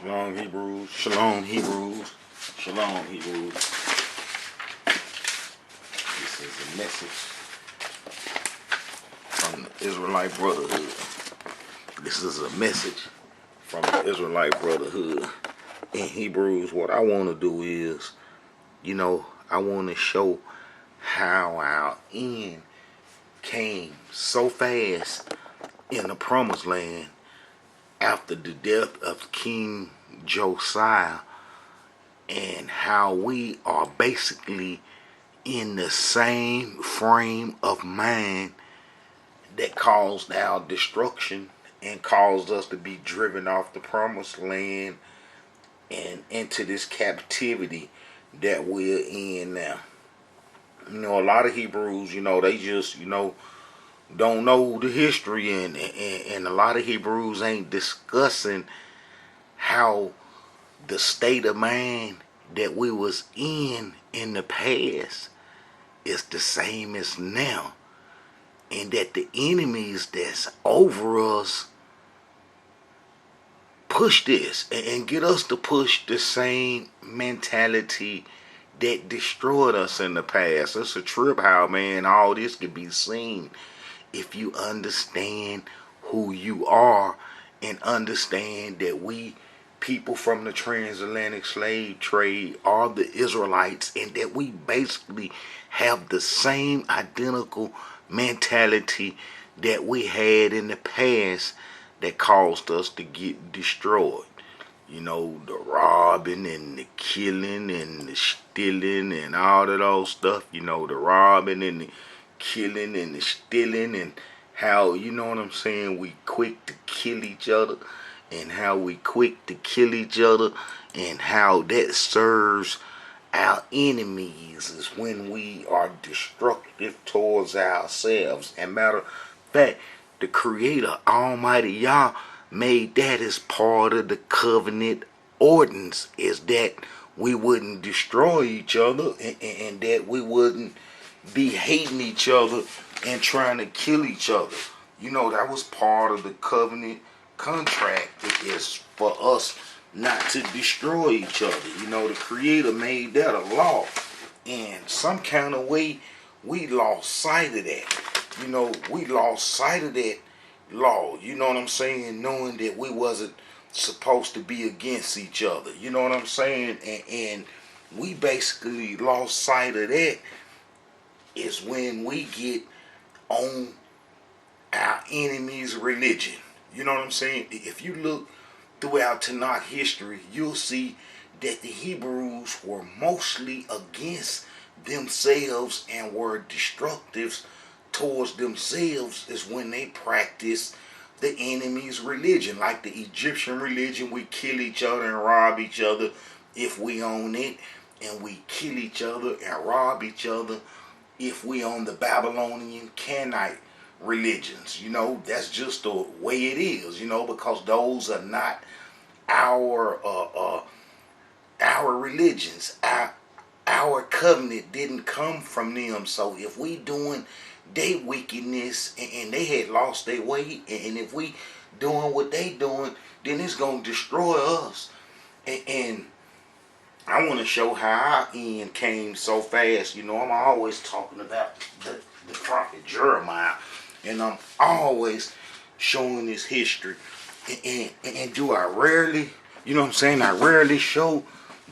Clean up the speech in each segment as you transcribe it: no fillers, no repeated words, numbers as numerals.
Shalom Hebrews, Shalom Hebrews, Shalom Hebrews. This is a message from the Israelite Brotherhood. This is a message from the Israelite Brotherhood. In Hebrews, what I want to do is, I want to show how our end came so fast in the promised land after the death of King Josiah, and how we are basically in the same frame of mind that caused our destruction and caused us to be driven off the promised land and into this captivity that we're in now. A lot of Hebrews, they just, don't know the history, and a lot of Hebrews ain't discussing how the state of mind that we was in the past is the same as now, and that the enemies that's over us push this and get us to push the same mentality that destroyed us in the past. It's a trip how, man, all this can be seen if you understand who you are and understand that we people from the transatlantic slave trade are the Israelites, and that we basically have the same identical mentality that we had in the past that caused us to get destroyed. The robbing and the killing and the stealing and all of those stuff, the robbing and the killing and the stealing, and how, we quick to kill each other, and how we quick to kill each other, and how that serves our enemies is when we are destructive towards ourselves. And matter of fact, the Creator, Almighty Yah, made that as part of the covenant ordinance, is that we wouldn't destroy each other, and that we wouldn't be hating each other and trying to kill each other. That was part of the covenant contract. It is for us not to destroy each other. The Creator made that a law, and some kind of way we lost sight of that. We lost sight of that law, knowing that we wasn't supposed to be against each other, and we basically lost sight of that is when we get on our enemy's religion. If you look throughout Tanakh history, you'll see that the Hebrews were mostly against themselves and were destructive towards themselves is when they practiced the enemy's religion. Like the Egyptian religion, we kill each other and rob each other if we own it, and we kill each other and rob each other if we own the Babylonian Canaanite religions. That's just the way it is, because those are not our religions. Our covenant didn't come from them. So if we doing their wickedness and they had lost their way, and if we doing what they doing, then it's gonna destroy us. And I want to show how our end came so fast. I'm always talking about the prophet Jeremiah, and I'm always showing his history. And do I rarely, I rarely show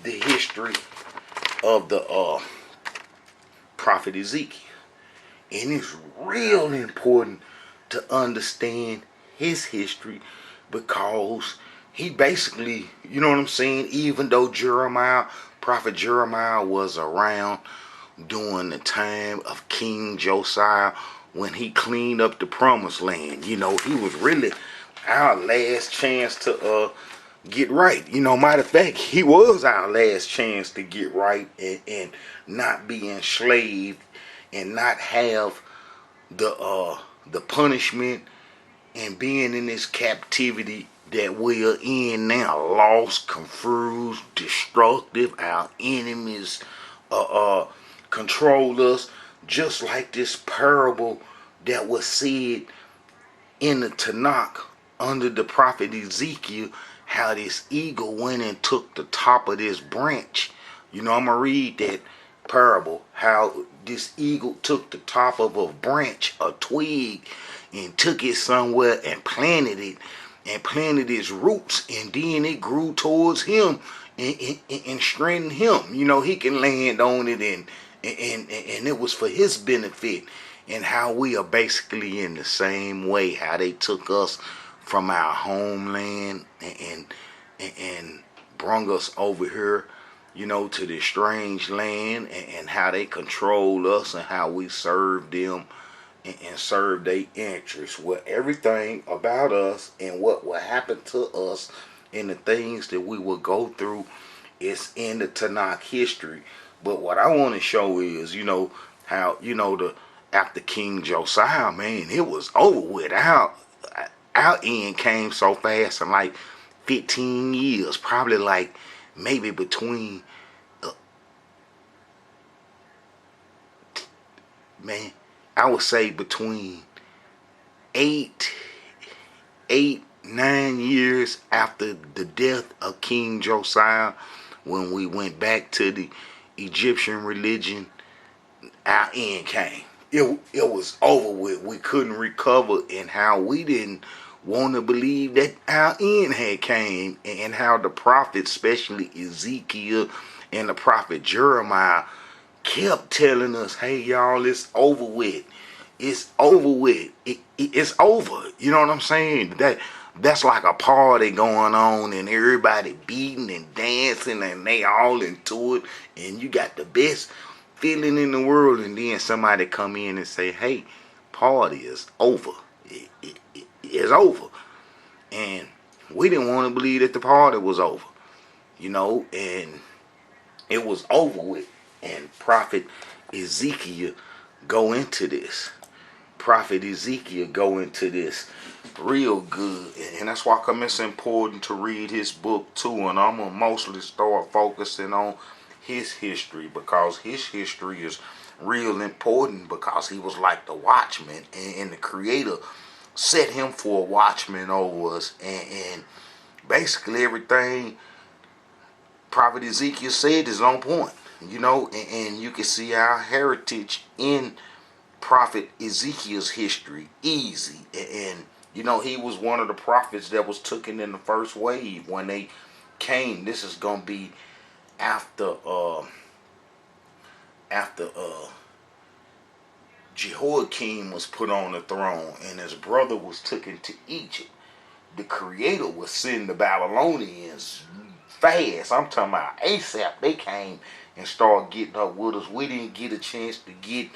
the history of the Prophet Ezekiel. And it's real important to understand his history, because he basically, even though Prophet Jeremiah was around during the time of King Josiah when he cleaned up the promised land, he was really our last chance to get right. Matter of fact, he was our last chance to get right and not be enslaved and not have the punishment and being in this captivity that we are in now. Lost, confused, destructive. Our enemies control us, just like this parable that was said in the Tanakh under the prophet Ezekiel, how this eagle went and took the top of this branch. I'm going to read that parable, how this eagle took the top of a branch, a twig, and took it somewhere and planted it, and planted its roots, and then it grew towards him and strengthened him. He can land on it, and it was for his benefit. And how we are basically in the same way, how they took us from our homeland and brung us over here, to this strange land, and how they control us, and how we serve them and serve their interests. Well, everything about us and what will happen to us and the things that we will go through is in the Tanakh history. But what I want to show is, how, after King Josiah, man, it was over with. Our end came so fast in like 15 years, probably like maybe between, man, I would say between 9 years after the death of King Josiah, when we went back to the Egyptian religion, our end came. It was over with. We couldn't recover, and how we didn't want to believe that our end had came, and how the prophets, especially Ezekiel and the prophet Jeremiah, kept telling us, hey y'all, it's over with. It's over with. It's over. You know what I'm saying? That's like a party going on, and everybody beating and dancing, and they all into it, and you got the best feeling in the world, and then somebody come in and say, hey, party is over. It's over. And we didn't want to believe that the party was over, and it was over with. And Prophet Ezekiel go into this. Prophet Ezekiel go into this real good, and that's why it's important to read his book too. And I'm gonna mostly start focusing on his history, because his history is real important, because he was like the watchman, and the Creator set him for a watchman over us, and basically everything Prophet Ezekiel said is on point, and you can see our heritage in Prophet Ezekiel's history easy. And he was one of the prophets that was taken in the first wave when they came. This is gonna be after Jehoiakim was put on the throne and his brother was taken to Egypt. The Creator was sending the Babylonians fast. I'm talking about ASAP. They came and started getting up with us. We didn't get a chance to get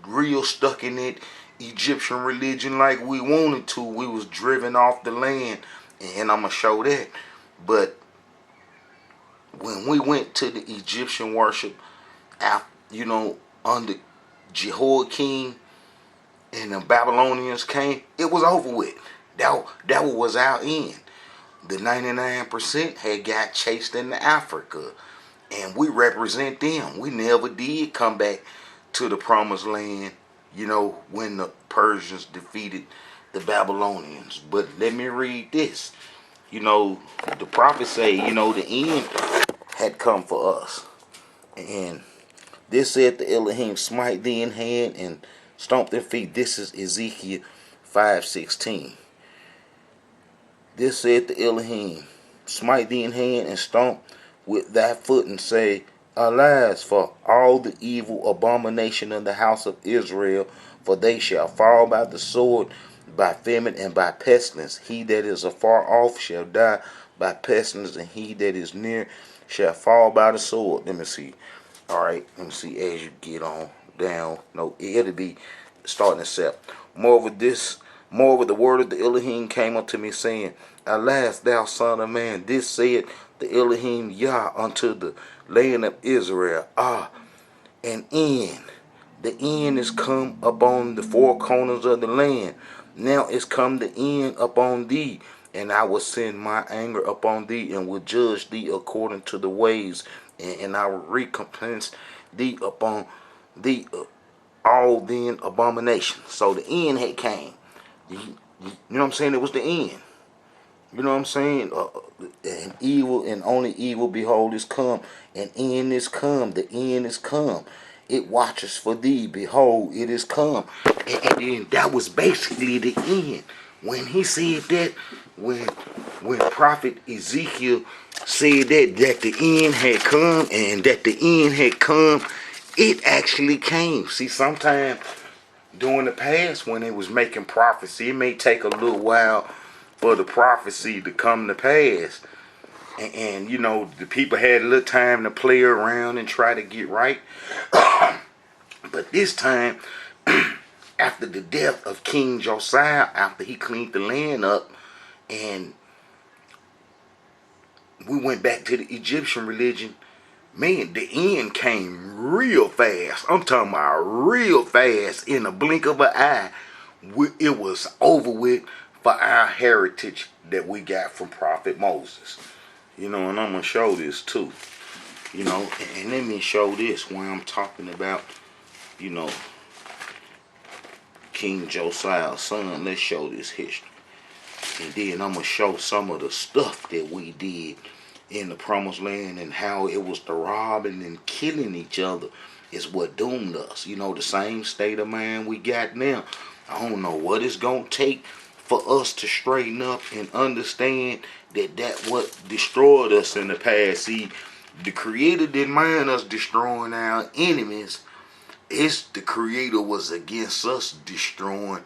real stuck in that Egyptian religion like we wanted to. We was driven off the land, and I'm gonna show that. But when we went to the Egyptian worship, after, under Jehoiakim and the Babylonians came, it was over with. That was our end. The 99% had got chased into Africa, and we represent them. We never did come back to the promised land, when the Persians defeated the Babylonians. But let me read this. The prophets say, the end had come for us. And this said the Elohim, smite thee in hand and stomp their feet. This is Ezekiel 5:16. This said the Elohim, smite thee in hand and stomp with thy foot, and say, alas, for all the evil abomination of the house of Israel, for they shall fall by the sword, by famine, and by pestilence. He that is afar off shall die by pestilence, and he that is near shall fall by the sword. Let me see. All right, let me see as you get on down. No, it'll be starting at 7. Moreover, the word of the Elohim came unto me, saying, alas, thou son of man, this said the Elohim Yah unto the land of Israel. An end. The end is come upon the four corners of the land. Now is come the end upon thee, and I will send my anger upon thee, and will judge thee according to the ways, and I will recompense thee upon thee all then abominations. So the end had came. You know what I'm saying? It was the end. You know what I'm saying? And evil, and only evil, behold, is come. And end is come. The end is come. It watches for thee. Behold, it is come. And then that was basically the end. When he said that, when Prophet Ezekiel said that the end had come, and that the end had come, it actually came. See, sometimes during the past, when it was making prophecy, it may take a little while for the prophecy to come to pass. And you know, the people had a little time to play around and try to get right. But this time, after the death of King Josiah, after he cleaned the land up, and we went back to the Egyptian religion, man, the end came real fast. I'm talking about real fast. In a blink of an eye, it was over with for our heritage that we got from Prophet Moses. You know, and I'm going to show this too. You know, and let me show this when I'm talking about, you know, King Josiah's son. Let's show this history. And then I'm going to show some of the stuff that we did in the promised land, and how it was the robbing and killing each other is what doomed us. You know, the same state of mind we got now. I don't know what it's going to take for us to straighten up and understand that what destroyed us in the past. See, the Creator didn't mind us destroying our enemies. It's the Creator was against us destroying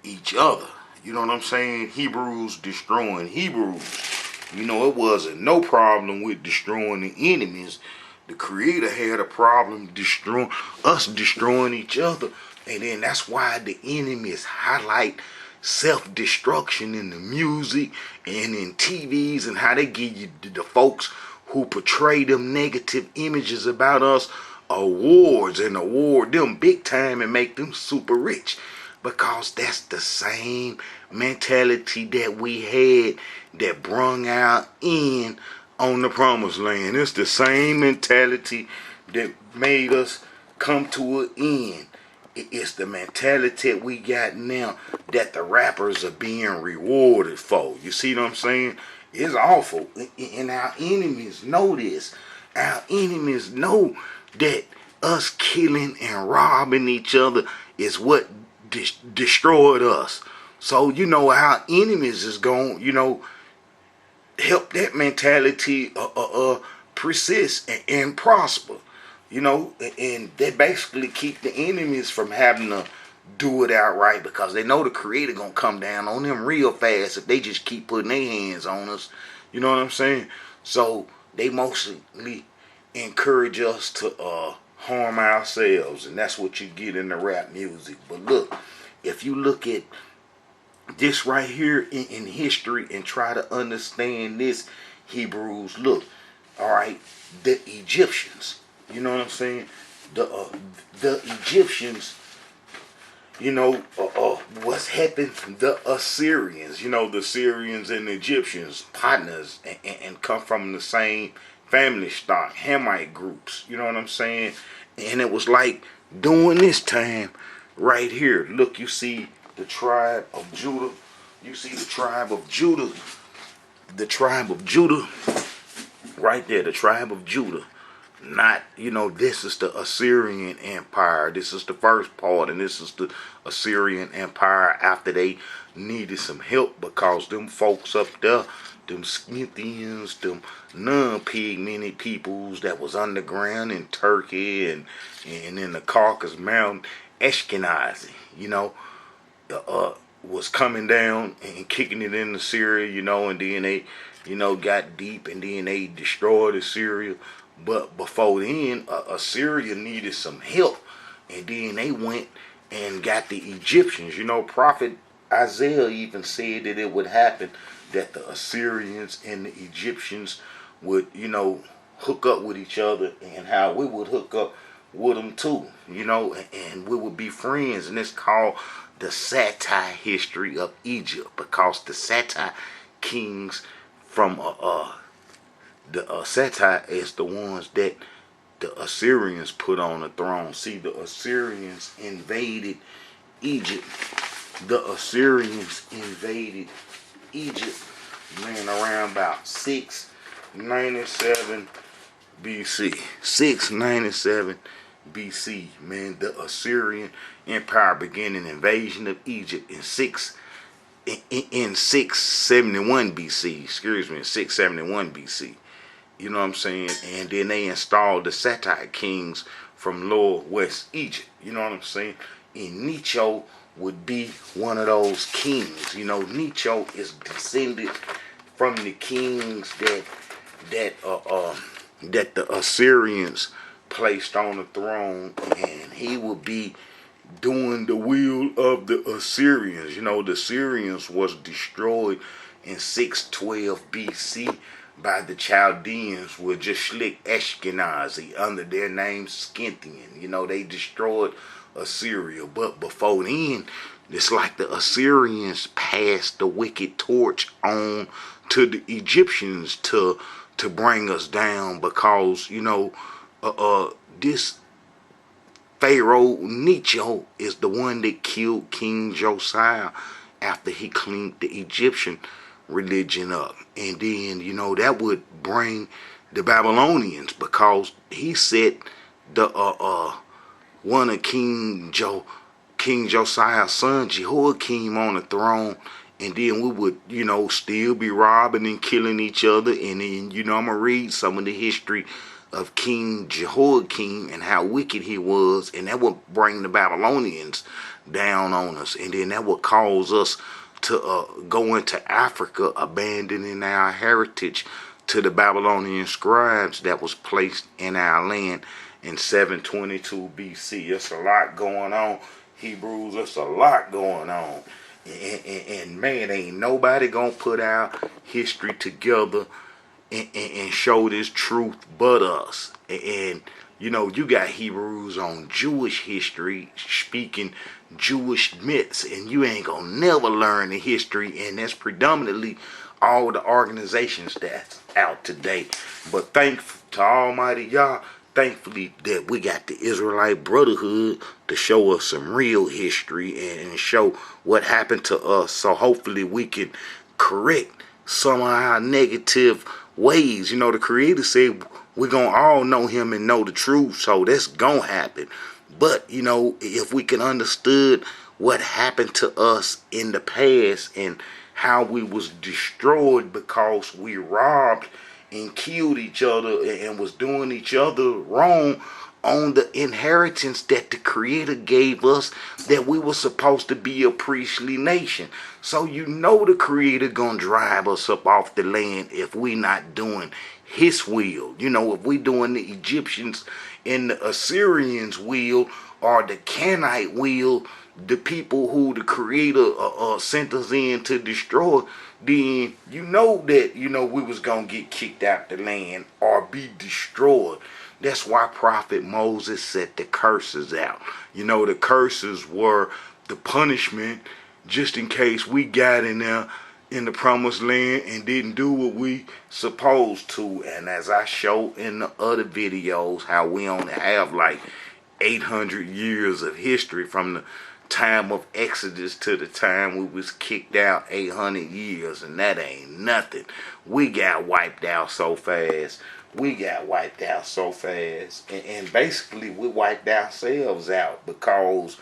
each other. You know what I'm saying? Hebrews destroying Hebrews. You know, it wasn't no problem with destroying the enemies. The Creator had a problem destroying us, destroying each other. And then that's why the enemies highlight self-destruction in the music and in TVs, and how they give you the folks who portray them negative images about us awards, and award them big time and make them super rich. Because that's the same mentality that we had that brung our end on the promised land. It's the same mentality that made us come to an end. It's the mentality we got now that the rappers are being rewarded for. You see what I'm saying? It's awful. And our enemies know this. Our enemies know that us killing and robbing each other is what destroyed us. So, you know, our enemies is going, you know, help that mentality persist and prosper. You know, and they basically keep the enemies from having to do it outright, because they know the Creator gonna come down on them real fast if they just keep putting their hands on us. You know what I'm saying? So they mostly encourage us to harm ourselves, and that's what you get in the rap music. But look, if you look at this right here in history and try to understand this, Hebrews, look, all right, the Egyptians, you know what I'm saying? The Egyptians, you know, what's happened? The Assyrians, you know, the Syrians and the Egyptians, partners, and come from the same family stock, Hamite groups, you know what I'm saying? And it was like during this time right here, look, you see the tribe of Judah. You see the tribe of Judah. The tribe of Judah. Right there, the tribe of Judah. Not, you know, this is the Assyrian Empire. This is the first part, and this is the Assyrian Empire after they needed some help, because them folks up there, them Scythians, them non-pigmented peoples that was underground in Turkey and in the Caucasus Mountain, Ashkenazi, you know, was coming down and kicking it into Syria, you know, and then they, you know, got deep, and then they destroyed Assyria. But before then, Assyria needed some help, and then they went and got the Egyptians. You know, Prophet Isaiah even said that it would happen, that the Assyrians and the Egyptians would, you know, hook up with each other, and how we would hook up with them too, you know, and we would be friends. And it's called the satire history of Egypt, because the satire kings from the satire is the ones that the Assyrians put on the throne. See, the Assyrians invaded Egypt. The Assyrians invaded Egypt. man, around about 697 BC. 697 BC, man, the Assyrian Empire began an invasion of Egypt in 671 BC. Excuse me, in 671 BC. You know what I'm saying? And then they installed the Sattite kings from Lower West Egypt. You know what I'm saying? And Necho would be one of those kings. You know, Necho is descended from the kings that the Assyrians placed on the throne, and he would be doing the will of the Assyrians. You know, the Assyrians was destroyed in 612 BC by the Chaldeans with Jashlik Ashkenazi under their name Scythian. You know, they destroyed Assyria. But before then, it's like the Assyrians passed the wicked torch on to the Egyptians to bring us down, because, you know, this Pharaoh Necho is the one that killed King Josiah after he cleaned the Egyptian religion up. And then, you know, that would bring the Babylonians, because he set the one of King Josiah's son Jehoiakim on the throne. And then we would, you know, still be robbing and killing each other. And then, you know, I'm going to read some of the history of King Jehoiakim and how wicked he was. And that would bring the Babylonians down on us. And then that would cause us to go into Africa, abandoning our heritage to the Babylonian scribes that was placed in our land in 722 BC. There's a lot going on, Hebrews. There's a lot going on. And man, ain't nobody gonna put our history together and show this truth but us. And you know, you got Hebrews on Jewish history, speaking Jewish myths, and you ain't gonna never learn the history. And that's predominantly all the organizations that's out today. But thankful to Almighty Yah, thankfully that we got the Israelite Brotherhood to show us some real history and show what happened to us. So hopefully we can correct some of our negative ways. You know, the Creator said we're going to all know Him and know the truth. So that's going to happen. But, you know, if we can understood what happened to us in the past and how we was destroyed because we robbed and killed each other and was doing each other wrong on the inheritance that the Creator gave us, that we were supposed to be a priestly nation. So you know the Creator gonna drive us up off the land if we not doing His will. You know, if we doing the Egyptians and the Assyrians' will, or the Canaanite will, the people who the Creator sent us in to destroy, then you know that, you know, we was gonna get kicked out the land or be destroyed. That's why Prophet Moses set the curses out. You know, the curses were the punishment just in case we got in there in the promised land and didn't do what we supposed to. And as I show in the other videos, how we only have like 800 years of history from the time of Exodus to the time we was kicked out, 800 years, and that ain't nothing. We got wiped out so fast. And basically we wiped ourselves out because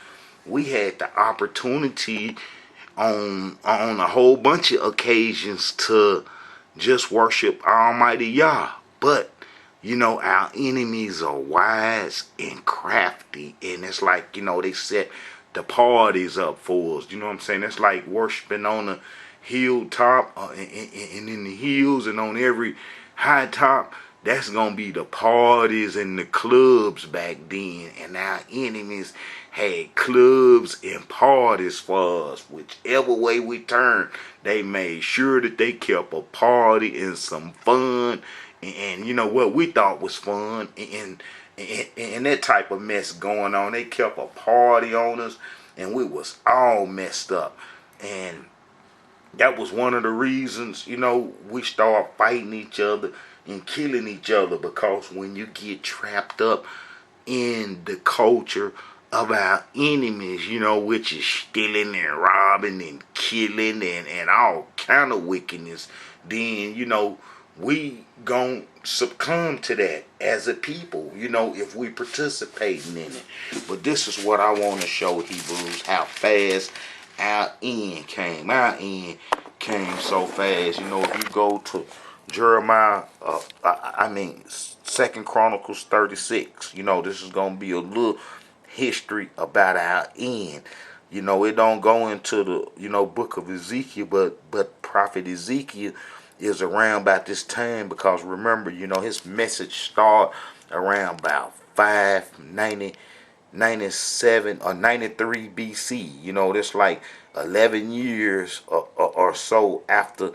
we had the opportunity on a whole bunch of occasions to just worship Almighty Yah. But you know, our enemies are wise and crafty, and it's like, you know, they set the parties up for us. You know what I'm saying? It's like worshiping on the hilltop and in the hills, and on every high top. That's gonna be the parties and the clubs back then, and our enemies had clubs and parties for us. Whichever way we turned, they made sure that they kept a party and some fun, and you know what we thought was fun, and that type of mess going on. They kept a party on us, and we was all messed up. And that was one of the reasons, you know, we start fighting each other and killing each other, because when you get trapped up in the culture of our enemies, you know, which is stealing and robbing and killing and all kind of wickedness, then, we gon' succumb to that as a people, if we participating in it. But this is what I want to show Hebrews, how fast our end came. Our end came so fast. If you go to Jeremiah, Second Chronicles 36, this is gonna be a little history about our end. It don't go into the, book of Ezekiel, but Prophet Ezekiel is around about this time, because remember, his message start around about 597 or 93 BC. That's like 11 years or so after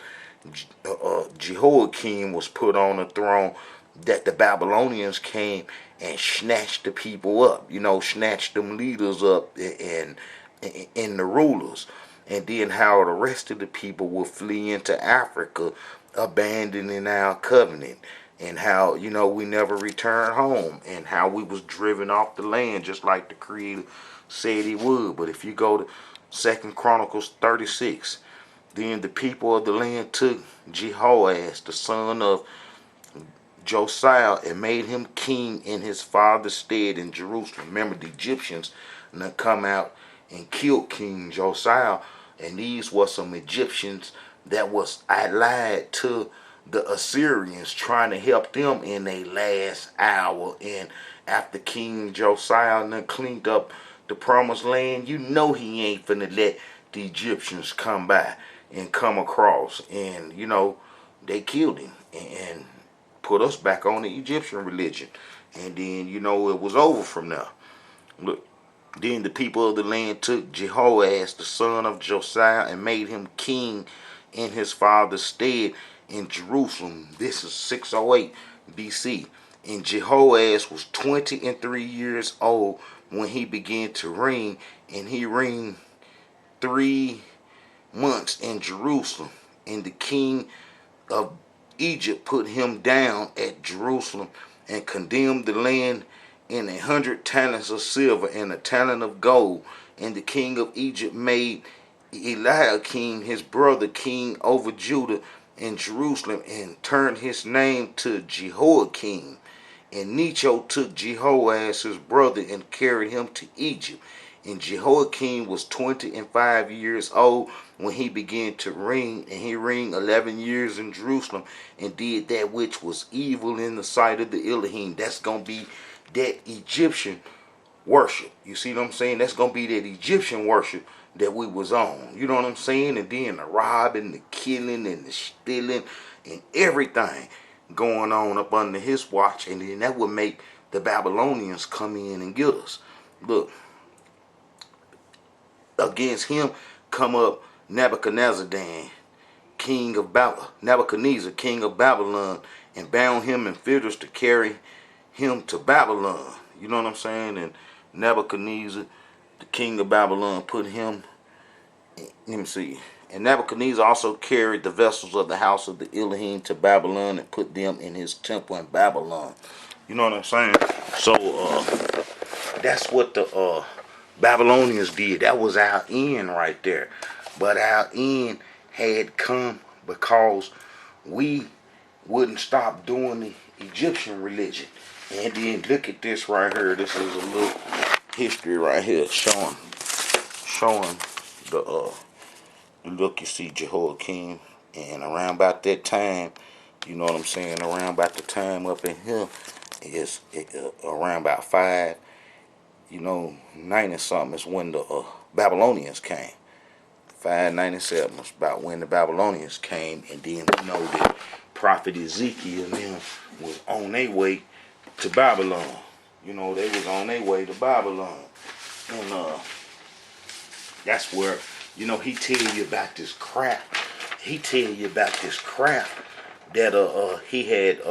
Jehoiakim was put on the throne, that the Babylonians came and snatched the people up, snatched them leaders up and the rulers. And then how the rest of the people will flee into Africa, abandoning our covenant. And how, we never returned home. And how we was driven off the land, just like the Creator said he would. But if you go to 2 Chronicles 36, then the people of the land took Jehoash, the son of Josiah, and made him king in his father's stead in Jerusalem. Remember, the Egyptians come out and killed King Josiah, and these were some Egyptians that was allied to the Assyrians, trying to help them in their last hour. And after King Josiah cleaned up the promised land, he ain't finna let the Egyptians come by and come across. And, they killed him and put us back on the Egyptian religion. And then, it was over from there. Look. Then the people of the land took Jehoash, the son of Josiah, and made him king in his father's stead in Jerusalem. This is 608 BC. And Jehoash was 23 years old when he began to reign, and he reigned 3 months in Jerusalem. And the king of Egypt put him down at Jerusalem and condemned the land in 100 talents of silver and a talent of gold. And the king of Egypt made Eliakim his brother king over Judah and Jerusalem, and turned his name to Jehoiakim. And Necho took Jehoash his brother and carried him to Egypt. And Jehoiakim was 25 years old when he began to reign, and he reigned 11 years in Jerusalem, and did that which was evil in the sight of the Elohim. That's going to be that Egyptian worship. You see what I'm saying? That's going to be that Egyptian worship that we was on. You know what I'm saying? And then the robbing, the killing, and the stealing, and everything going on up under his watch. And then that would make the Babylonians come in and get us. Look, against him come up Nebuchadnezzar, king of Babylon, and bound him in fetters to carry him to Babylon. You know what I'm saying? And Nebuchadnezzar, the king of Babylon, put him, let me see. And Nebuchadnezzar also carried the vessels of the house of the Elohim to Babylon and put them in his temple in Babylon. You know what I'm saying? So that's what the Babylonians did. That was our end right there. But our end had come because we wouldn't stop doing the Egyptian religion. And then look at this right here. This is a little history right here showing the look, you see Jehoiakim, and around about that time, you know what I'm saying, around about the time up in here is around about 90 something is when the Babylonians came. 597 was about when the Babylonians came. And then we know that Prophet Ezekiel and them was on their way to Babylon. They was on their way to Babylon. And that's where, he tell you about this crap. He tell you about this crap that he had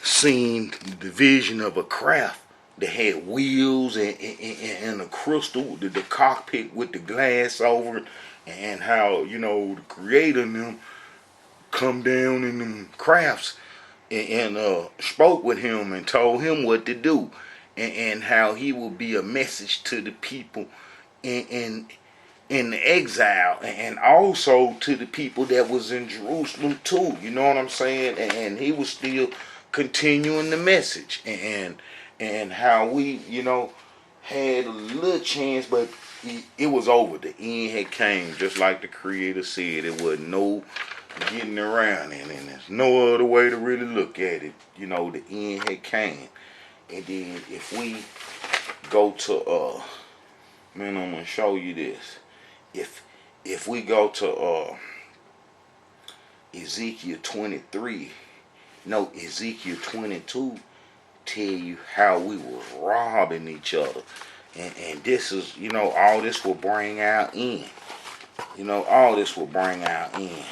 seen the vision of a craft that had wheels and a crystal, the cockpit with the glass over it, and how, the creator and them come down in them crafts and spoke with him and told him what to do, and how he would be a message to the people, and in the exile, and also to the people that was in Jerusalem too. You know what I'm saying? And he was still continuing the message, and how we, had a little chance, but it was over. The end had came, just like the Creator said. It wasn't no getting around it, and there's no other way to really look at it. The end had came. And then if we go to man, I'm gonna show you this. If we go to Ezekiel 23, no, Ezekiel 22 tell you how we was robbing each other. And this is, all this will bring out in. All this will bring out in.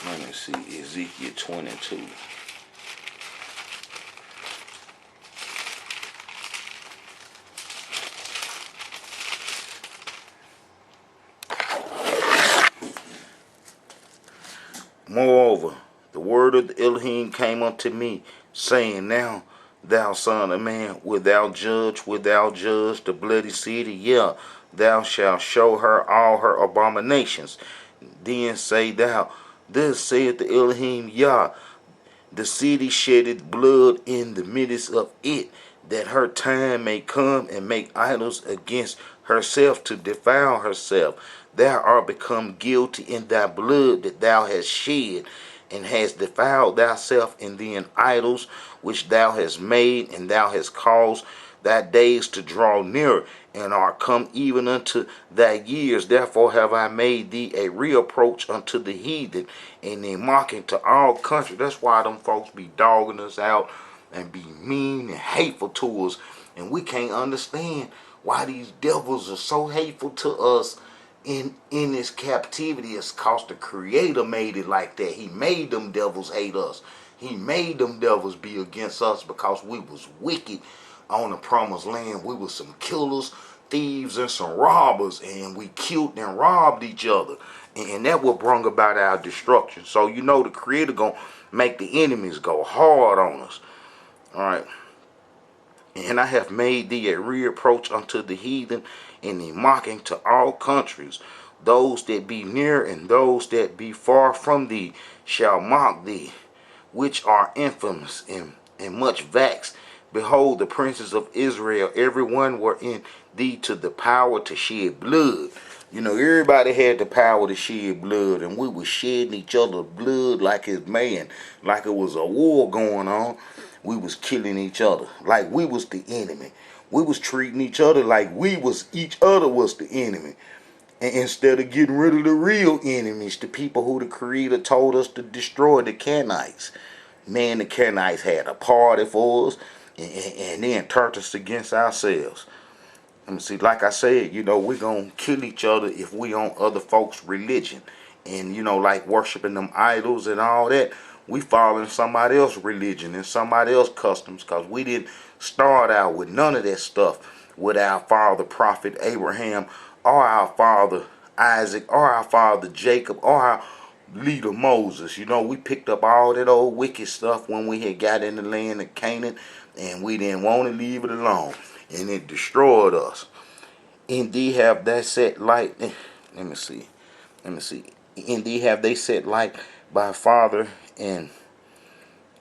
Let me see, Ezekiel 22. Moreover, the word of the Elohim came unto me, saying, Now, thou son of man, wilt thou judge the bloody city? Yeah, thou shalt show her all her abominations. Then say thou, Thus saith the Elohim Yah, the city sheddeth blood in the midst of it, that her time may come and make idols against herself to defile herself. Thou art become guilty in thy blood that thou hast shed, and hast defiled thyself in thine idols which thou hast made, and thou hast caused thy days to draw nearer, and are come even unto thy years. Therefore have I made thee a reapproach unto the heathen, and a mocking to all countries. That's why them folks be dogging us out and be mean and hateful to us. And we can't understand why these devils are so hateful to us in this captivity. It's cause the Creator made it like that. He made them devils hate us. He made them devils be against us because we was wicked on the promised land. We was some killers, thieves, and some robbers, and we killed and robbed each other. And that will bring about our destruction. So the Creator gonna make the enemies go hard on us. Alright. And I have made thee a reapproach unto the heathen, and a mocking to all countries. Those that be near and those that be far from thee shall mock thee, which are infamous and much vexed. Behold, the princes of Israel, everyone were in thee to the power to shed blood. Everybody had the power to shed blood, and we was shedding each other's blood like it's man, like it was a war going on. We was killing each other like we was the enemy. We was treating each other like each other was the enemy. And instead of getting rid of the real enemies, the people who the Creator told us to destroy, the Canaanites. Man, the Canaanites had a party for us, and then turned us against ourselves. Let me see, like I said, we're going to kill each other if we on other folks' religion. And, like worshiping them idols and all that, we following somebody else's religion and somebody else's customs, because we didn't start out with none of that stuff with our father, Prophet Abraham, or our father Isaac, or our father Jacob, or our leader Moses. We picked up all that old wicked stuff when we had got in the land of Canaan, and we didn't want to leave it alone, and it destroyed us. Indeed have they set light. Let me see. Indeed have they set light by father, and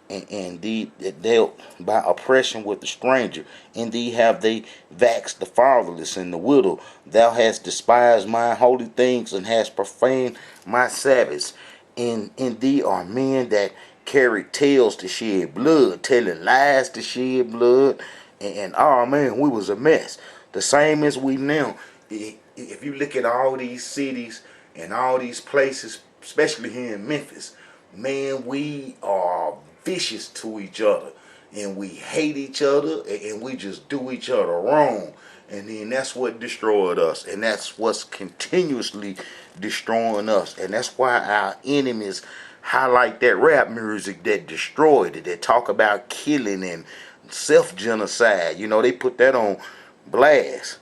indeed that dealt by oppression with the stranger. Indeed have they vexed the fatherless and the widow. Thou hast despised my holy things, and hast profaned my Sabbaths. In thee are men that carry tales to shed blood, telling lies to shed blood. And oh man, we was a mess. The same as we now. If you look at all these cities and all these places, especially here in Memphis, man, we are vicious to each other, and we hate each other, and we just do each other wrong. And then that's what destroyed us, and that's what's continuously destroying us. And that's why our enemies highlight that rap music that destroyed it. They talk about killing and self-genocide. They put that on blast.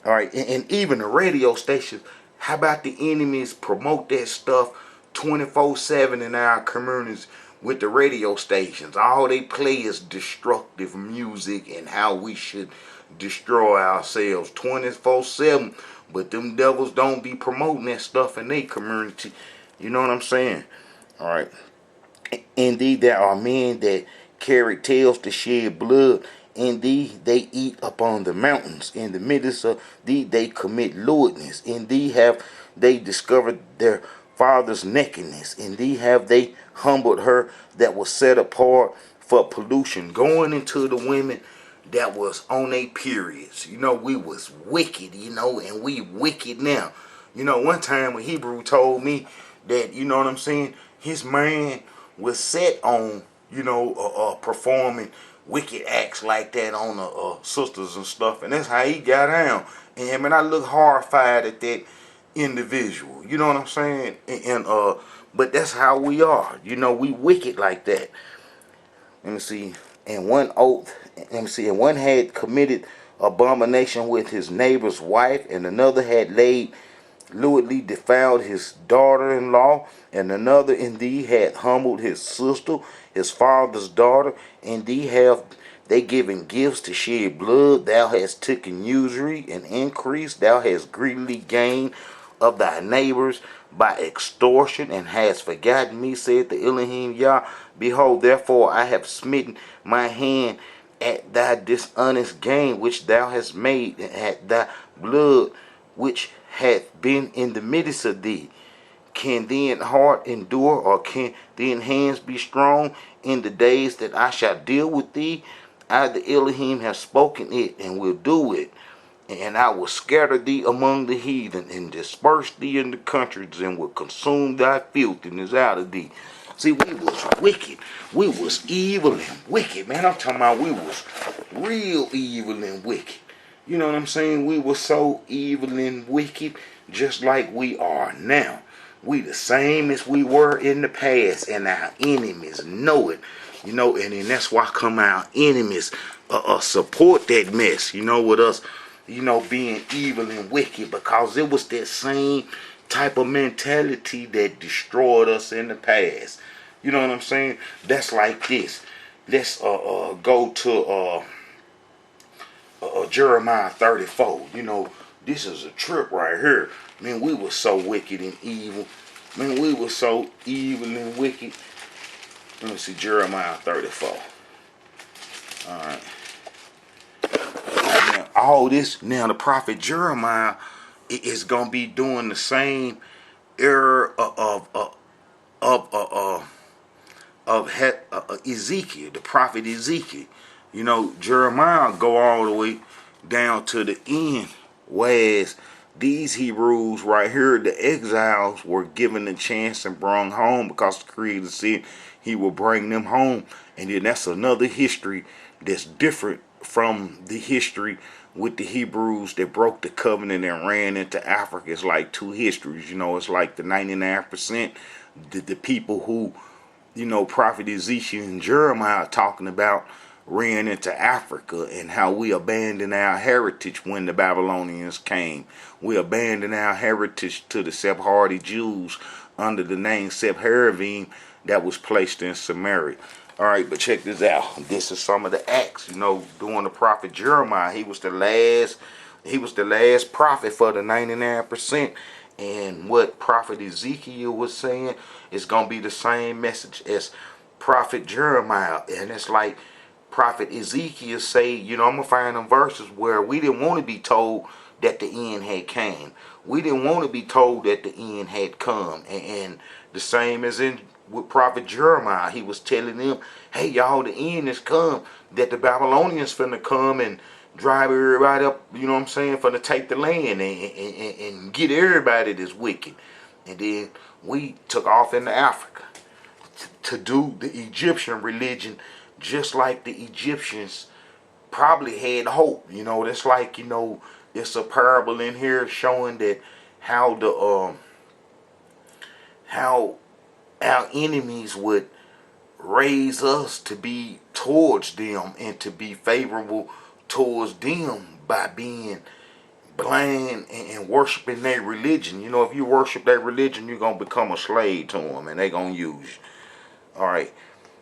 All right, and even the radio stations, how about the enemies promote that stuff 24/7 in our communities with the radio stations? All they play is destructive music and how we should destroy ourselves 24/7. But them devils don't be promoting that stuff in their community. You know what I'm saying? All right. Indeed, there are men that carry tails to shed blood. Indeed, they eat upon the mountains. In the midst of thee, they commit lewdness. Indeed, have they discovered their father's nakedness. Indeed, have they humbled her that was set apart for pollution. Going into the women that was on their periods. You know, we was wicked, you know, and we wicked now. You know, one time when Hebrew told me that, you know what I'm saying, his man was set on, you know, performing wicked acts like that on the sisters and stuff, and that's how he got down. And man, I look horrified at that individual. You know what I'm saying? But that's how we are. You know, we wicked like that. Let me see. And one oath. Let me see. And one had committed abomination with his neighbor's wife, and another had laid lewdly defiled his daughter-in-law, and another indeed had humbled his sister, his father's daughter. Indeed have they given gifts to shed blood. Thou hast taken usury and increase. Thou hast greedily gained of thy neighbors by extortion, and hast forgotten me, said the Elohim Yah. Behold, therefore I have smitten my hand at thy dishonest gain which thou hast made, and at thy blood which hath been in the midst of thee. Can then heart endure, or can then hands be strong in the days that I shall deal with thee? I, the Elohim, have spoken it, and will do it. And I will scatter thee among the heathen, and disperse thee in the countries, and will consume thy filthiness out of thee. See, we was wicked. We was evil and wicked, man. I'm talking about we was real evil and wicked. You know what I'm saying? We were so evil and wicked, just like we are now. We the same as we were in the past, and our enemies know it. You know, and then that's why come our enemies support that mess, you know, with us, you know, being evil and wicked, because it was that same type of mentality that destroyed us in the past. You know what I'm saying? That's like this. Let's go to Jeremiah 34. You know, this is a trip right here. Man, we were so wicked and evil. Man, we were so evil and wicked. Let me see, Jeremiah 34. Alright. Now, all this, now the prophet Jeremiah is going to be doing the same error of Ezekiel, the prophet Ezekiel. You know, Jeremiah go all the way down to the end, whereas these Hebrews right here, the exiles, were given a chance and brought home, because the Creator said he will bring them home. And then that's another history that's different from the history with the Hebrews that broke the covenant and ran into Africa. It's like two histories. You know, it's like the 99%, the people who, you know, Prophet Ezekiel and Jeremiah are talking about ran into Africa, and how we abandoned our heritage when the Babylonians came. We abandoned our heritage to the Sephardi Jews under the name Sepharvim that was placed in Samaria. All right, but check this out. This is some of the acts, you know, during the prophet Jeremiah. He was the last prophet for the 99%. And what Prophet Ezekiel was saying is going to be the same message as Prophet Jeremiah. And it's like Prophet Ezekiel say, you know, I'm going to find them verses where we didn't want to be told that the end had came. We didn't want to be told that the end had come. And the same as in with Prophet Jeremiah, he was telling them, hey, y'all, the end has come, that the Babylonians finna come and drive everybody up, you know what I'm saying, finna take the land and get everybody that's wicked. And then we took off into Africa to do the Egyptian religion, just like the Egyptians probably had hope. You know, that's like, you know, it's a parable in here showing that how our enemies would raise us to be towards them and to be favorable towards them by being blind and worshiping their religion. You know, if you worship their religion, you're going to become a slave to them, and they're going to use you. All right,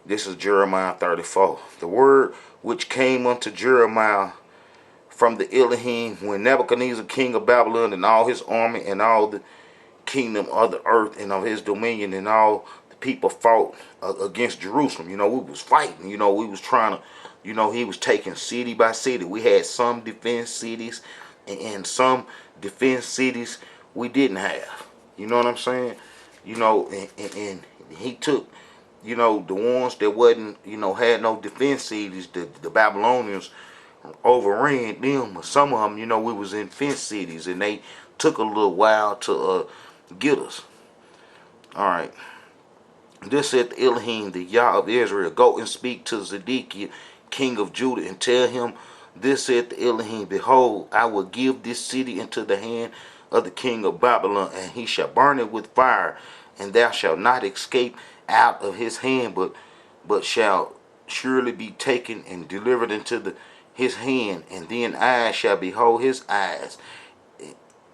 this is Jeremiah 34. The word which came unto Jeremiah from the Elohim, when Nebuchadnezzar king of Babylon and all his army and all the kingdom of the earth and of his dominion and all the people fought against Jerusalem. We was fighting. We was trying to, he was taking city by city. We had some defense cities and some defense cities we didn't have. You know what I'm saying? And he took, the ones that wasn't, had no defense cities, the Babylonians overran them. Some of them, we was in fence cities, and they took a little while to get us. All right. This said the Elohim, the Yah of Israel, go and speak to Zedekiah, king of Judah, and tell him, this said the Elohim, behold, I will give this city into the hand of the king of Babylon, and he shall burn it with fire, and thou shalt not escape out of his hand, but shall surely be taken and delivered into his hand, and then eyes shall behold his eyes,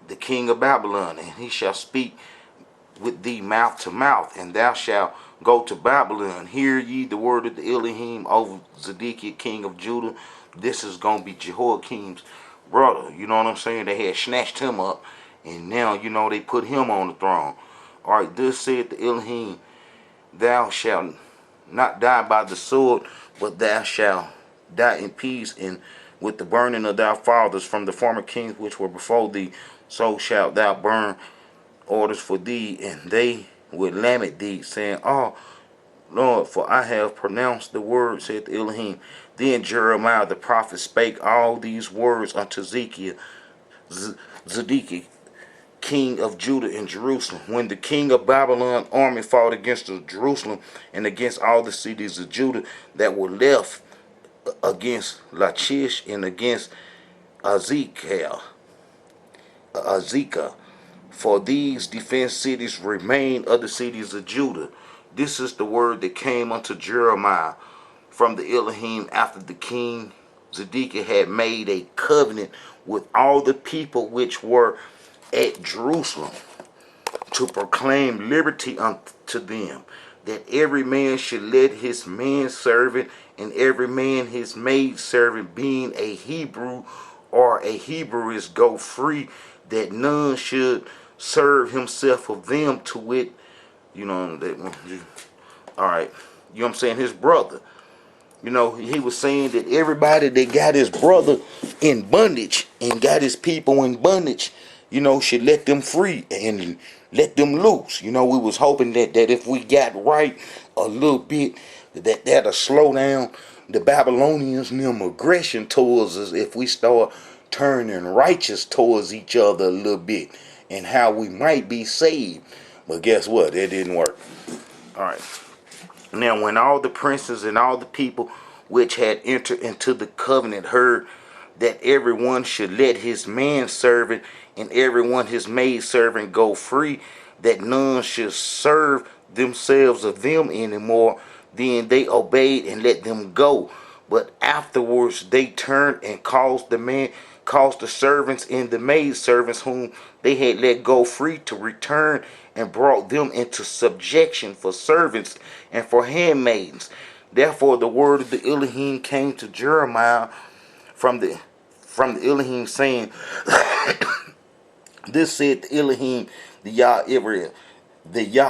the king of Babylon, and he shall speak with thee mouth to mouth, and thou shalt go to Babylon. Hear ye the word of the Elohim over Zedekiah, king of Judah. This is going to be Jehoiakim's brother. You know what I'm saying? They had snatched him up, and now, they put him on the throne. All right, thus said the Elohim, thou shalt not die by the sword, but thou shalt die in peace, and with the burning of thy fathers from the former kings which were before thee, so shalt thou burn orders for thee, and they would lament thee, saying, oh, Lord, for I have pronounced the word, said the Elohim. Then Jeremiah the prophet spake all these words unto Ezekiel, Zedekiah, king of Judah and Jerusalem. When the king of Babylon army fought against Jerusalem and against all the cities of Judah that were left, against Lachish and against Ezekiel, for these defense cities remain of the cities of Judah. This is the word that came unto Jeremiah from the Elohim after the king Zedekiah had made a covenant with all the people which were at Jerusalem, to proclaim liberty unto them, that every man should let his manservant and every man his maidservant, being a Hebrew or a Hebrews, go free, that none should serve himself of them, to wit, all right, what I'm saying, his brother. He was saying that everybody that got his brother in bondage and got his people in bondage, should let them free and let them loose. We was hoping that if we got right a little bit, that'll slow down the Babylonians and them aggression towards us, if we start turning righteous towards each other a little bit, and how we might be saved. But guess what? That didn't work. All right. Now, when all the princes and all the people which had entered into the covenant heard that everyone should let his manservant and everyone his maidservant go free, that none should serve themselves of them anymore, then they obeyed and let them go. But afterwards they turned and caused the servants and the maidservants whom they had let go free to return, and brought them into subjection for servants and for handmaidens. Therefore the word of the Elohim came to Jeremiah from the Elohim, saying, this said the Elohim, the Yah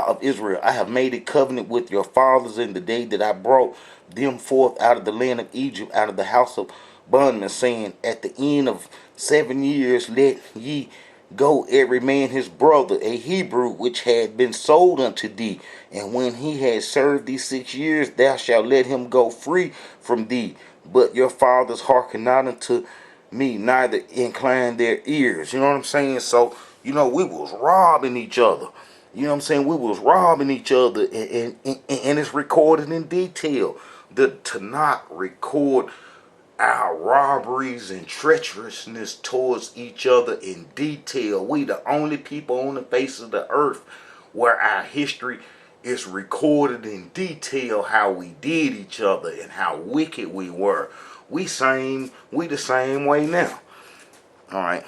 of Israel, I have made a covenant with your fathers in the day that I brought them forth out of the land of Egypt, out of the house of bondmen, saying, at the end of 7 years let ye go every man his brother, a Hebrew, which had been sold unto thee. And when he had served thee 6 years, thou shalt let him go free from thee. But your fathers hearken not unto me, neither incline their ears. You know what I'm saying? So, we was robbing each other. You know what I'm saying? We was robbing each other, and it's recorded in detail. The Tanakh record our robberies and treacherousness towards each other in detail. We the only people on the face of the earth where our history is recorded in detail, how we did each other and how wicked we were. We the same way now. All right.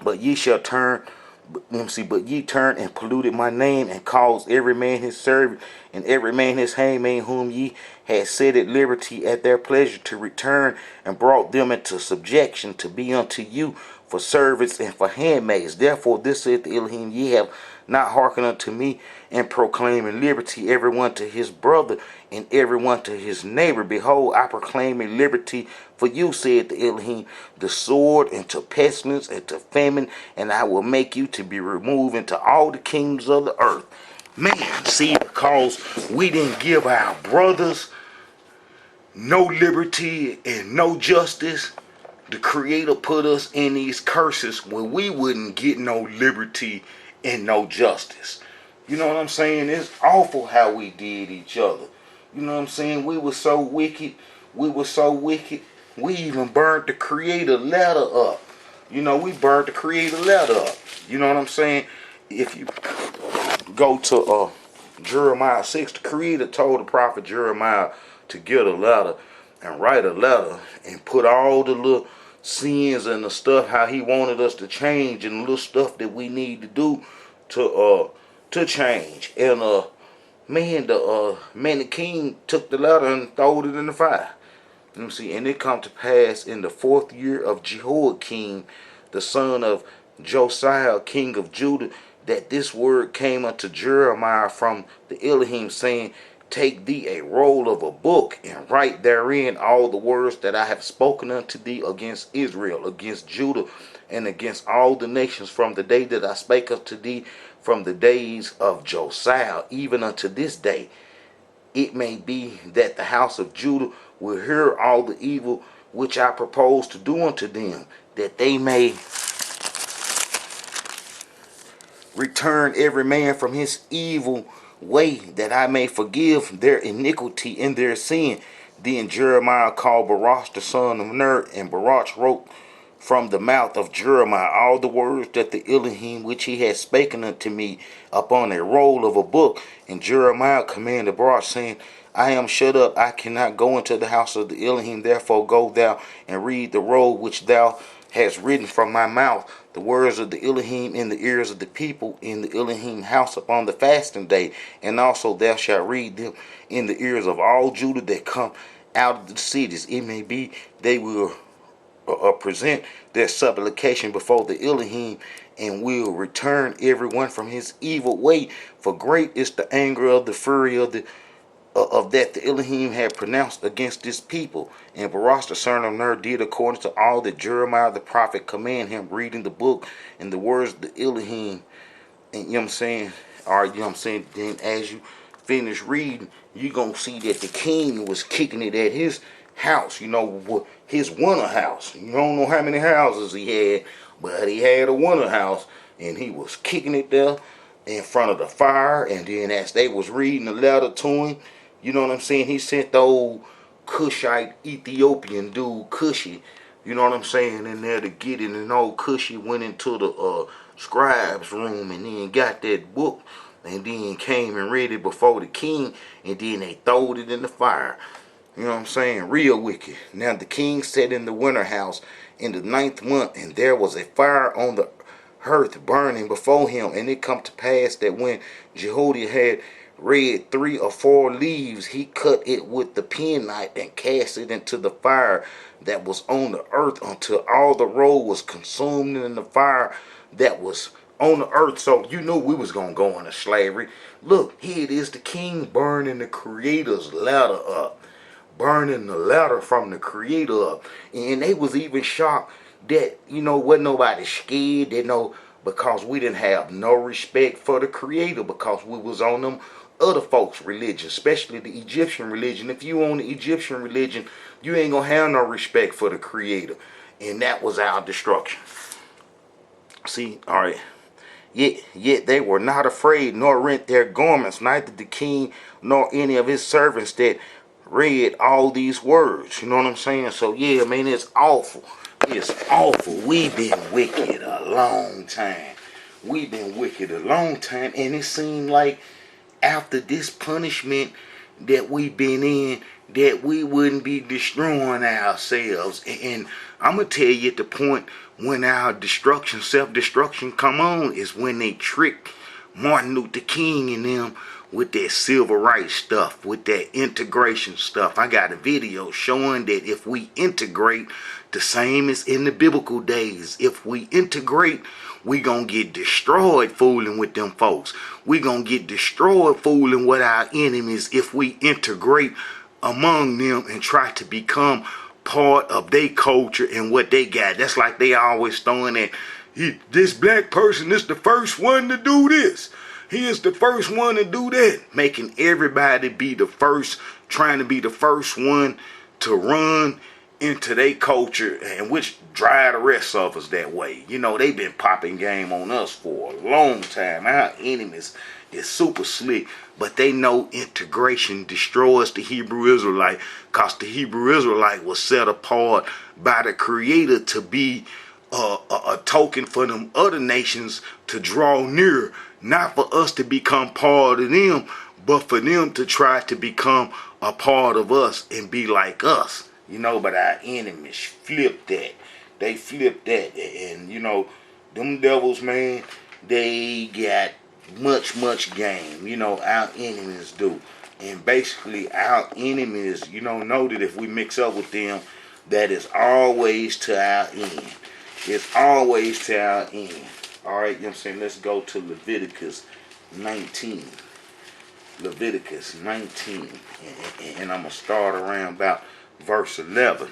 But ye shall turn But ye turned and polluted my name, and caused every man his servant and every man his handmaid whom ye had set at liberty at their pleasure to return, and brought them into subjection to be unto you for servants and for handmaids. Therefore this saith the Elohim, ye have not hearkened unto me in proclaiming liberty, everyone to his brother and everyone to his neighbor. Behold, I proclaim a liberty for you, said the Elohim, the sword and to pestilence and to famine, and I will make you to be removed into all the kingdoms of the earth. Man, see, because we didn't give our brothers no liberty and no justice, the Creator put us in these curses when we wouldn't get no liberty and no justice. You know what I'm saying? It's awful how we did each other. You know what I'm saying? We were so wicked. We were so wicked. We even burnt the Creator letter up. You know, we burnt the Creator letter up. You know what I'm saying? If you go to Jeremiah 6, the Creator told the prophet Jeremiah to get a letter and write a letter and put all the little sins and the stuff how he wanted us to change and the little stuff that we need to do to change. And the king took the letter and throwed it in the fire. Let me see. And it come to pass in the 4th year of Jehoiakim, the son of Josiah, king of Judah, that this word came unto Jeremiah from the Elohim, saying, take thee a roll of a book, and write therein all the words that I have spoken unto thee against Israel, against Judah, and against all the nations, from the day that I spake unto thee, from the days of Josiah, even unto this day. It may be that the house of Judah will hear all the evil which I propose to do unto them, that they may return every man from his evil way, that I may forgive their iniquity and their sin. Then Jeremiah called Baruch the son of Ner, and Baruch wrote from the mouth of Jeremiah all the words that the Elohim which he had spoken unto me upon a roll of a book. And Jeremiah commanded Baruch, saying, I am shut up, I cannot go into the house of the Elohim. Therefore go thou and read the roll which thou hast written from my mouth, the words of the Elohim in the ears of the people in the Elohim house upon the fasting day. And also thou shalt read them in the ears of all Judah that come out of the cities. It may be they will present their supplication before the Elohim, and will return everyone from his evil way. For great is the anger of the fury of that the Elohim had pronounced against this people. And Baruch the son of Ner did according to all that Jeremiah the prophet commanded him, reading the book and the words of the Elohim. And you know what I'm saying? Alright, you know what I'm saying? Then as you finish reading, you're going to see that the king was kicking it at his house, you know, his winter house. You don't know how many houses he had, but he had a winter house, and he was kicking it there in front of the fire. And then as they was reading the letter to him, you know what I'm saying, he sent the old Cushite Ethiopian dude, Cushy, you know what I'm saying, in there to get it. And old Cushy went into the scribe's room and then got that book, and then came and read it before the king, and then they throwed it in the fire. You know what I'm saying? Real wicked. Now the king sat in the winter house in the 9th month, and there was a fire on the hearth burning before him. And it come to pass that when Jehoiada had read 3 or 4 leaves, he cut it with the penknife and cast it into the fire that was on the earth, until all the roll was consumed in the fire that was on the earth. So you knew we was going to go into slavery. Look, here it is, the king burning the Creator's letter up. Burning the letter from the Creator up. And they was even shocked that, you know, wasn't nobody scared. They know, because we didn't have no respect for the Creator, because we was on them other folks' religion, especially the Egyptian religion. If you on the Egyptian religion, you ain't gonna have no respect for the Creator. And that was our destruction. See, alright. Yet they were not afraid, nor rent their garments, neither the king nor any of his servants that read all these words. You know what I'm saying? So yeah, man, it's awful. It's awful. We've been wicked a long time. We've been wicked a long time. And it seemed like after this punishment that we've been in, that we wouldn't be destroying ourselves. And I'm going to tell you, at the point when our destruction, self-destruction come on, is when they trick Martin Luther King and them with that civil rights stuff, with that integration stuff. I got a video showing that if we integrate, the same as in the biblical days, if we integrate, we gonna get destroyed fooling with them folks. We gonna get destroyed fooling with our enemies if we integrate among them and try to become part of their culture and what they got. That's like they always throwing at, this black person is the first one to do this. He is the first one to do that. Making everybody be the first, trying to be the first one to run into their culture, and which drive the rest of us that way. You know, they've been popping game on us for a long time. Our enemies is super slick, but they know integration destroys the Hebrew Israelite, because the Hebrew Israelite was set apart by the Creator to be a token for them other nations to draw near, not for us to become part of them, but for them to try to become a part of us and be like us. You know, but our enemies flipped that. They flipped that. And, you know, them devils, man, they got much game. You know, our enemies do. And basically, our enemies, you know that if we mix up with them, that is always to our end. It's always to our end. Alright, you know what I'm saying? Let's go to Leviticus 19. Leviticus 19. And I'm going to start around about verse 11.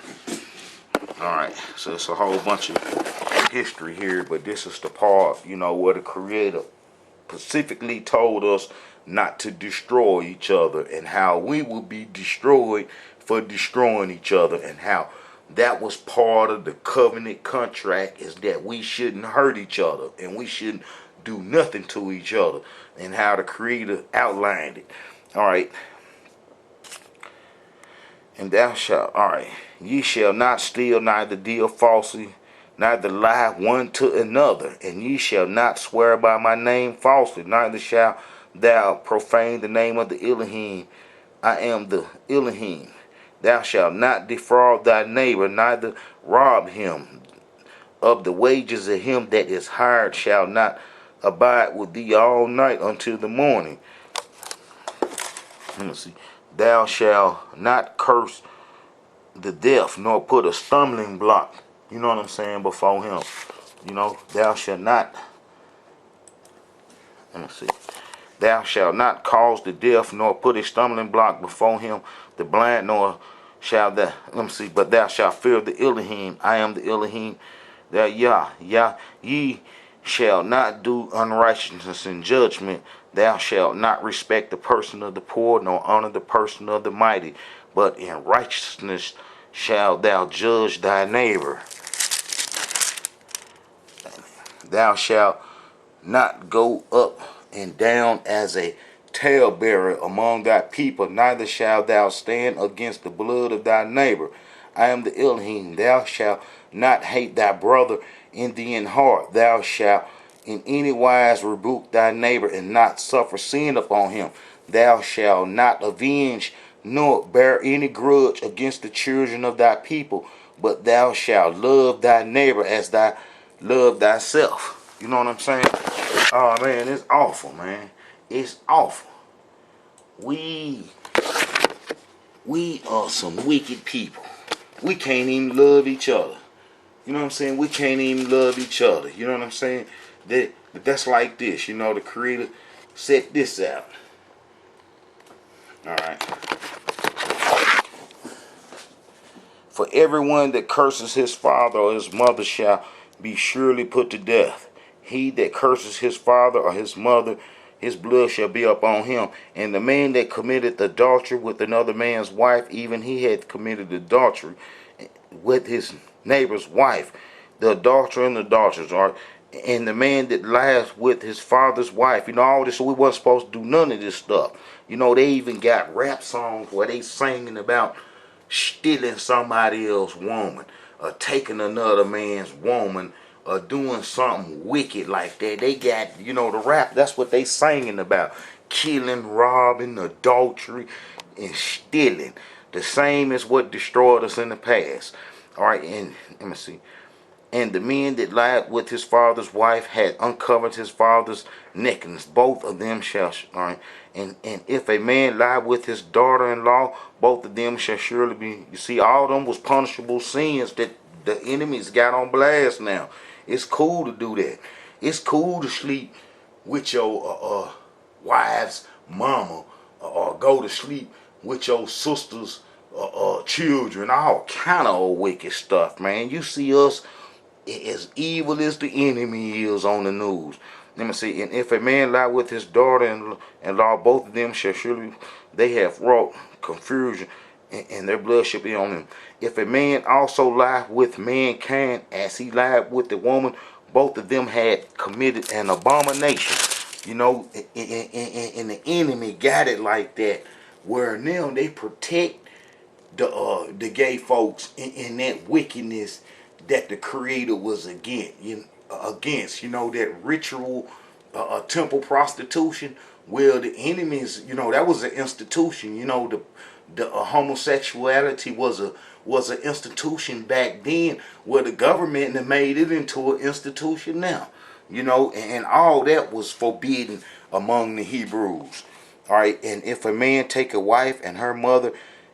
Alright, so it's a whole bunch of history here, but this is the part, you know, where the Creator specifically told us not to destroy each other, and how we will be destroyed for destroying each other, and how that was part of the covenant contract, is that we shouldn't hurt each other and we shouldn't do nothing to each other, and how the Creator outlined it. Alright. And thou shalt, alright, ye shall not steal, neither deal falsely, neither lie one to another, and ye shall not swear by my name falsely, neither shalt thou profane the name of the Elohim. I am the Elohim. Thou shalt not defraud thy neighbor, neither rob him. Of the wages of him that is hired shall not abide with thee all night until the morning. Let me see. Thou shalt not curse the deaf, nor put a stumbling block, you know what I'm saying, before him. You know, thou shalt not, let me see. Thou shalt not cause the deaf, nor put a stumbling block before him, the blind, nor shall thou, let me see, but thou shalt fear the Elohim. I am the Elohim, that ye shall not do unrighteousness in judgment. Thou shalt not respect the person of the poor, nor honor the person of the mighty, but in righteousness shalt thou judge thy neighbor. Thou shalt not go up and down as a talebearer among thy people, neither shalt thou stand against the blood of thy neighbor. I am the Elohim. Thou shalt not hate thy brother in thine heart. Thou shalt in any wise rebuke thy neighbor, and not suffer sin upon him. Thou shalt not avenge, nor bear any grudge against the children of thy people, but thou shalt love thy neighbor as thou love thyself. You know what I'm saying? Oh man, it's awful, man. It's awful. We are some wicked people. We can't even love each other. You know what I'm saying? We can't even love each other. You know what I'm saying? That's like this. You know, the Creator set this out. Alright. For everyone that curses his father or his mother shall be surely put to death. He that curses his father or his mother, his blood shall be upon him. And the man that committed adultery with another man's wife, even he had committed adultery with his neighbor's wife. The adulterer and the adulteress are. And the man that lies with his father's wife. You know, all this, so we wasn't supposed to do none of this stuff. You know, they even got rap songs where they singing about stealing somebody else's woman, or taking another man's woman, or doing something wicked like that. They got, you know, the rap, that's what they singing about. Killing, robbing, adultery, and stealing. The same as what destroyed us in the past. All right, and let me see. And the man that lied with his father's wife had uncovered his father's nakedness. Both of them shall, all right. And if a man lie with his daughter-in-law, both of them shall surely be. You see, all of them was punishable sins that the enemies got on blast now. It's cool to do that. It's cool to sleep with your wife's mama, or go to sleep with your sister's children. All kind of old wicked stuff, man. You see us as evil as the enemy is on the news. Let me see. And if a man lie with his daughter-in-law, both of them shall surely, they have wrought confusion, and their blood shall be on them. If a man also lie with mankind as he lied with the woman, both of them had committed an abomination. You know, and the enemy got it like that, where now they protect the gay folks in that wickedness that the Creator was against. You know, that ritual temple prostitution. Well, the enemies, you know, that was an institution. You know, the homosexuality was an institution back then, where the government made it into an institution now. You know, and all that was forbidden among the Hebrews. All right, and if a man take a wife and her mother,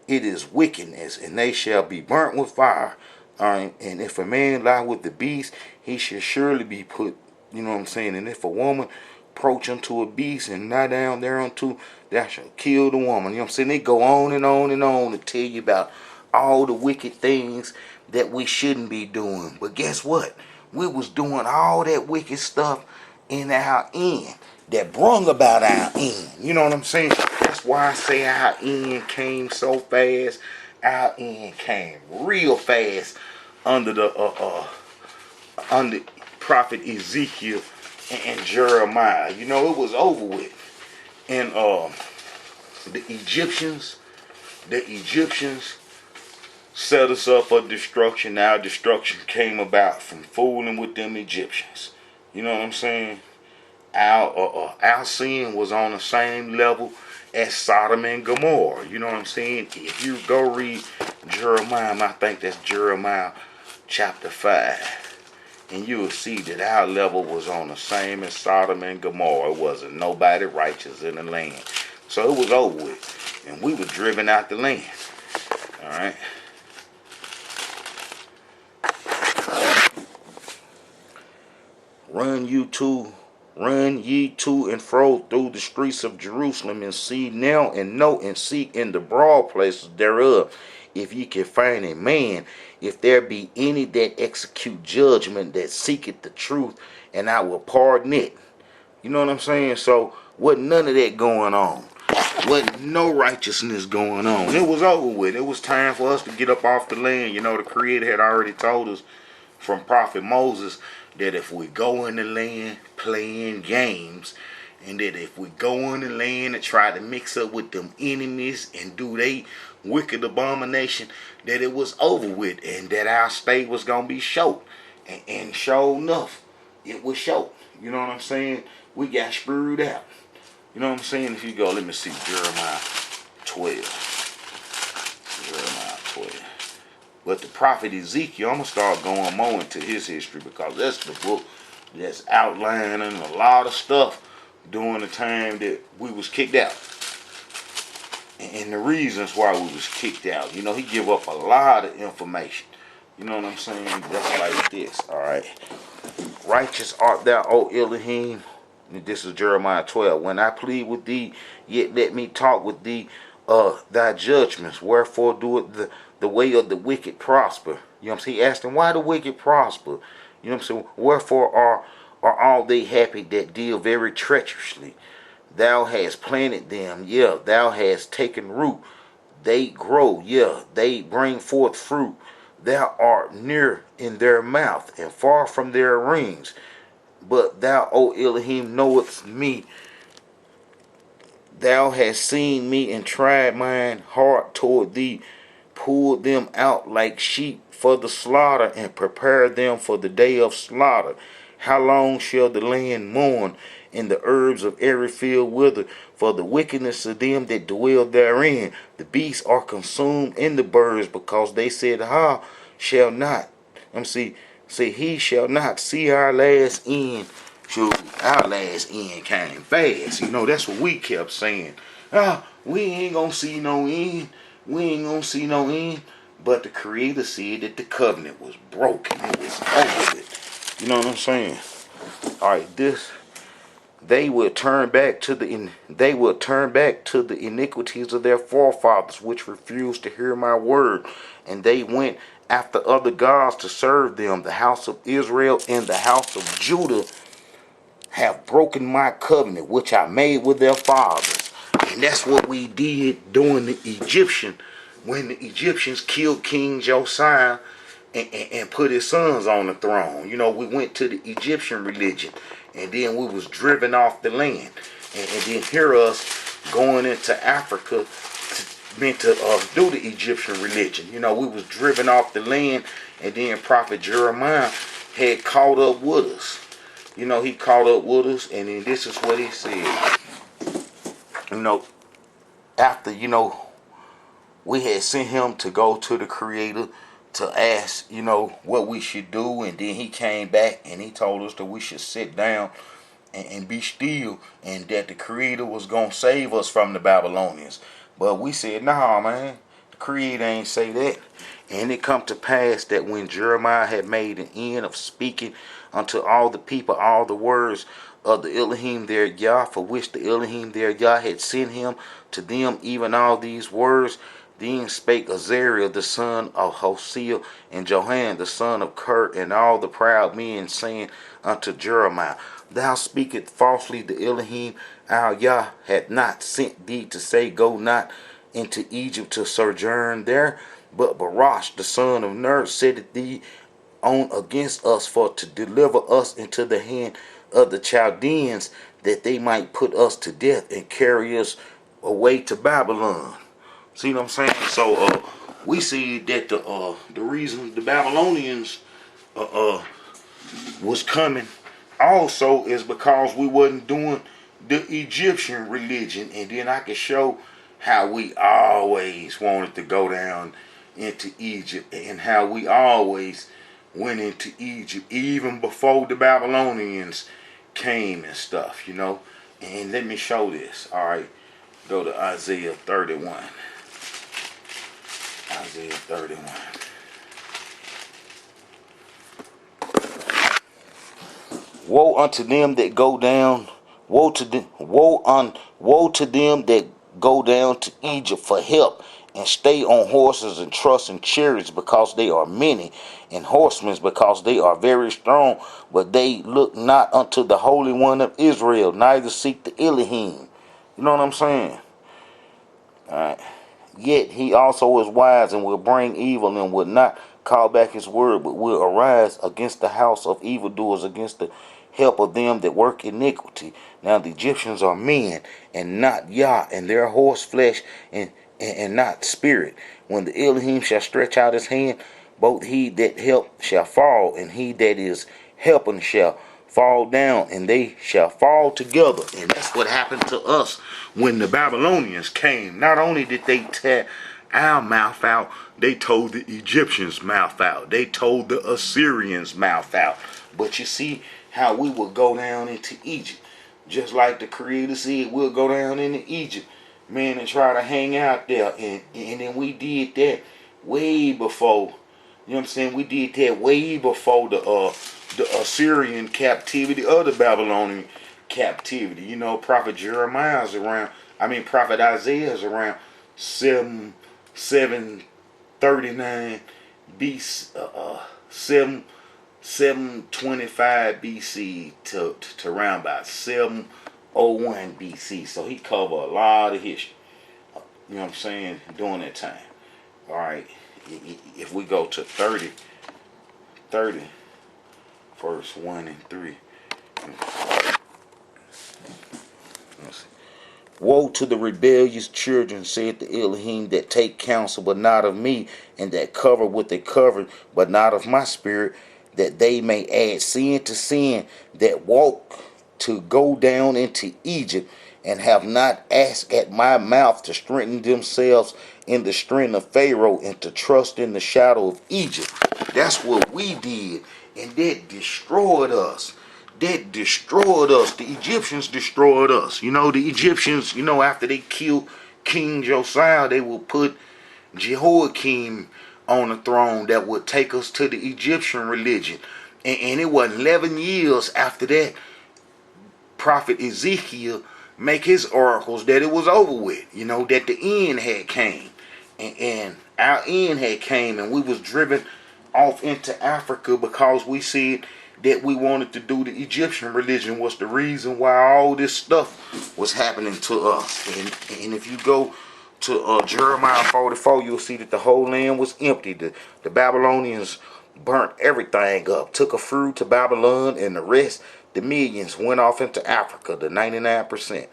it is wickedness, and they shall be burnt with fire. All right, and if a man lie with the beast, he shall surely be put. You know what I'm saying? And if a woman approach unto a beast and lie down thereunto, thou shalt kill the woman. You know what I'm saying? They go on and on and on to tell you about all the wicked things that we shouldn't be doing. But guess what? We was doing all that wicked stuff in our end that brung about our end. You know what I'm saying? That's why I say our end came so fast. Our end came real fast under under Prophet Ezekiel and Jeremiah. You know, it was over with. And the Egyptians set us up for destruction. Our destruction came about from fooling with them Egyptians. You know what I'm saying? Our sin was on the same level as Sodom and Gomorrah. You know what I'm saying? If you go read Jeremiah, I think that's Jeremiah chapter 5, and you will see that our level was on the same as Sodom and Gomorrah. It wasn't nobody righteous in the land. So it was over with, and we were driven out the land. All right. Run ye to and fro through the streets of Jerusalem, and see now and know and seek in the broad places thereof, if ye can find a man, if there be any that execute judgment, that seeketh the truth, and I will pardon it. You know what I'm saying? So wasn't none of that going on. Wasn't no righteousness going on. It was over with. It was time for us to get up off the land. You know, the Creator had already told us from Prophet Moses that if we go in the land playing games, and that if we go in the land and try to mix up with them enemies and do they wicked abomination, that it was over with, and that our state was going to be short. And sure enough, it was short. You know what I'm saying? We got screwed out. You know what I'm saying? If you go, let me see, Jeremiah 12. Jeremiah 12. But the prophet Ezekiel, I'm going to start going more into his history, because that's the book that's outlining a lot of stuff during the time that we was kicked out. And the reasons why we was kicked out. You know, he give up a lot of information. You know what I'm saying? That's like this, all right? Righteous art thou, O Elohim. This is Jeremiah 12. When I plead with thee, yet let me talk with thee thy judgments. Wherefore doeth the way of the wicked prosper? You know what I'm saying? He asked him, why the wicked prosper? You know what I'm saying? Wherefore are all they happy that deal very treacherously? Thou hast planted them, yeah, thou hast taken root. They grow, yeah, they bring forth fruit. Thou art near in their mouth, and far from their rings. But thou, O Elohim, knowest me. Thou hast seen me and tried mine heart toward thee. Pulled them out like sheep for the slaughter, and prepared them for the day of slaughter. How long shall the land mourn, and the herbs of every field wither. For the wickedness of them that dwell therein, the beasts are consumed, and the birds, because they said, "Ha, shall not." Say he shall not see our last end. So our last end came fast. That's what we kept saying. We ain't gonna see no end. We ain't gonna see no end. But the Creator said that the covenant was broken. It was over with. You know what I'm saying? All right, they will turn back to the iniquities of their forefathers, which refused to hear my word, and they went after other gods to serve them. The house of Israel and the house of Judah have broken my covenant, which I made with their fathers. And that's what we did during the when the Egyptians killed King Josiah and put his sons on the throne. We went to the Egyptian religion, and then we was driven off the land. And then hear us going into Africa meant to do the Egyptian religion. We was driven off the land, and then Prophet Jeremiah had caught up with us. He caught up with us, and then this is what he said. After, we had sent him to go to the Creator to ask, what we should do, and then he came back and he told us that we should sit down and be still, and that the Creator was going to save us from the Babylonians. But we said, nah, man, the Creator ain't say that. And it come to pass that when Jeremiah had made an end of speaking unto all the people all the words of the Elohim their Yah, for which the Elohim their Yah had sent him to them, even all these words, then spake Azariah the son of Hosea, and Johanan the son of Kurt, and all the proud men, saying unto Jeremiah, Thou speakest falsely. The Elohim our Yah hath not sent thee to say, Go not into Egypt to sojourn there, but Baruch the son of Ner setteth thee on against us, for to deliver us into the hand of the Chaldeans, that they might put us to death and carry us away to Babylon. See what I'm saying? So we see that the reason the Babylonians was coming also is because we wasn't doing the Egyptian religion. And then I can show how we always wanted to go down into Egypt, and how we always went into Egypt even before the Babylonians came and stuff, And let me show this. All right, go to Isaiah 31. Isaiah 31. Woe unto them that go down, woe to them that go down to Egypt for help, and stay on horses and trust in chariots, because they are many, and horsemen because they are very strong, but they look not unto the Holy One of Israel, neither seek the Elohim. You know what I'm saying? Alright. Yet he also is wise, and will bring evil, and will not call back his word, but will arise against the house of evildoers, against the help of them that work iniquity. Now the Egyptians are men, and not Yah, and their horse flesh, and not spirit. When the Elohim shall stretch out his hand, both he that help shall fall, and he that is helping shall fall down, and they shall fall together. And that's what happened to us when the Babylonians came. Not only did they tear our mouth out, they told the Egyptians' mouth out. They told the Assyrians' mouth out. But you see how we will go down into Egypt. Just like the Creator said, we'll go down into Egypt, man, and try to hang out there. And then we did that way before, you know what I'm saying? We did that way before the Assyrian captivity or the Babylonian captivity. Prophet Jeremiah is around, Prophet Isaiah is around 739 BC, 725 BC to around about 701 BC. So he covered a lot of history. You know what I'm saying? During that time. All right. If we go to 30, verse 1 and 3. Woe to the rebellious children, saith the Elohim, that take counsel, but not of me, and that cover with a covering, but not of my spirit, that they may add sin to sin, that walk to go down into Egypt, and have not asked at my mouth to strengthen themselves in the strength of Pharaoh, and to trust in the shadow of Egypt. That's what we did, and that destroyed us. That destroyed us. The Egyptians destroyed us. You know, the Egyptians, after they killed King Josiah, they will put Jehoiakim on the throne that would take us to the Egyptian religion. And it was 11 years after that, Prophet Ezekiel make his oracles that it was over with, that the end had came. And our end had came, and we was driven off into Africa because we said that we wanted to do the Egyptian religion was the reason why all this stuff was happening to us. And if you go to Jeremiah 44, you'll see that the whole land was empty. The Babylonians burnt everything up, took a fruit to Babylon, and the rest, the millions, went off into Africa, the 99%.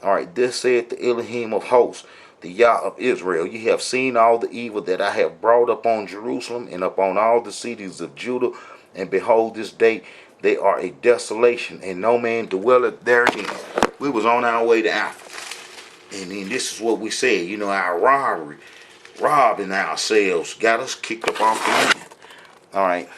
All right, this said the Elohim of hosts, the Yah of Israel, ye have seen all the evil that I have brought upon Jerusalem and upon all the cities of Judah, and behold, this day they are a desolation, and no man dwelleth therein. We was on our way to Africa. And then this is what we said, our robbery, robbing ourselves, got us kicked up off the land. All right.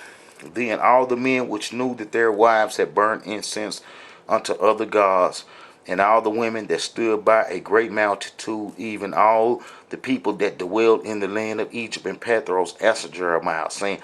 Then all the men which knew that their wives had burned incense unto other gods, and all the women that stood by, a great multitude, even all the people that dwelled in the land of Egypt and Pathros, answered Jeremiah, saying,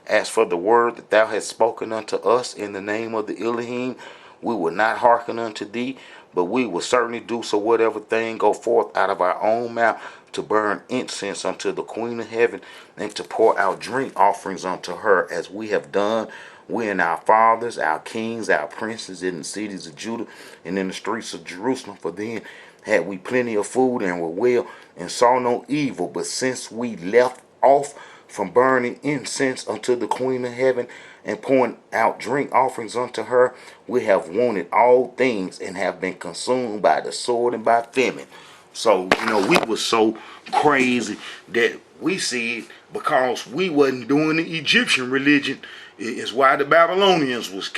as for the word that thou hast spoken unto us in the name of the Elohim, we will not hearken unto thee, but we will certainly do so whatever thing go forth out of our own mouth, to burn incense unto the Queen of Heaven, and to pour out drink offerings unto her, as we have done, we and our fathers, our kings, our princes, in the cities of Judah and in the streets of Jerusalem. For then had we plenty of food, and were well, and saw no evil. But since we left off from burning incense unto the Queen of Heaven, and pouring out drink offerings unto her, we have wanted all things, and have been consumed by the sword and by famine. So, we was so crazy that we said, because we wasn't doing the Egyptian religion, is why the Babylonians was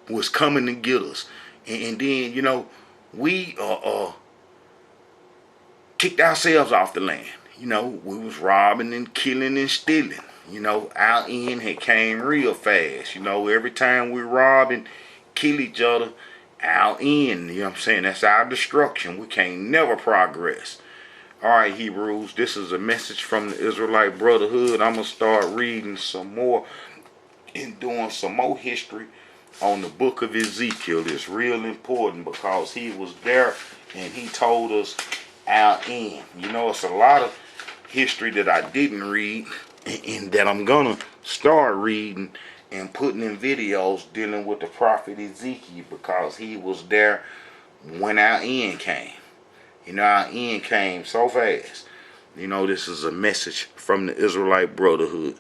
was coming to get us. And then, we kicked ourselves off the land. We was robbing and killing and stealing. Our end had came real fast. Every time we rob and kill each other, our end, that's our destruction. We can't never progress. Alright, Hebrews, this is a message from the Israelite Brotherhood. I'm going to start reading some more and doing some more history on the book of Ezekiel. It's real important because he was there and he told us our end. It's a lot of history that I didn't read and that I'm going to start reading and putting in videos dealing with the Prophet Ezekiel, because he was there when our end came. Our end came so fast. This is a message from the Israelite Brotherhood.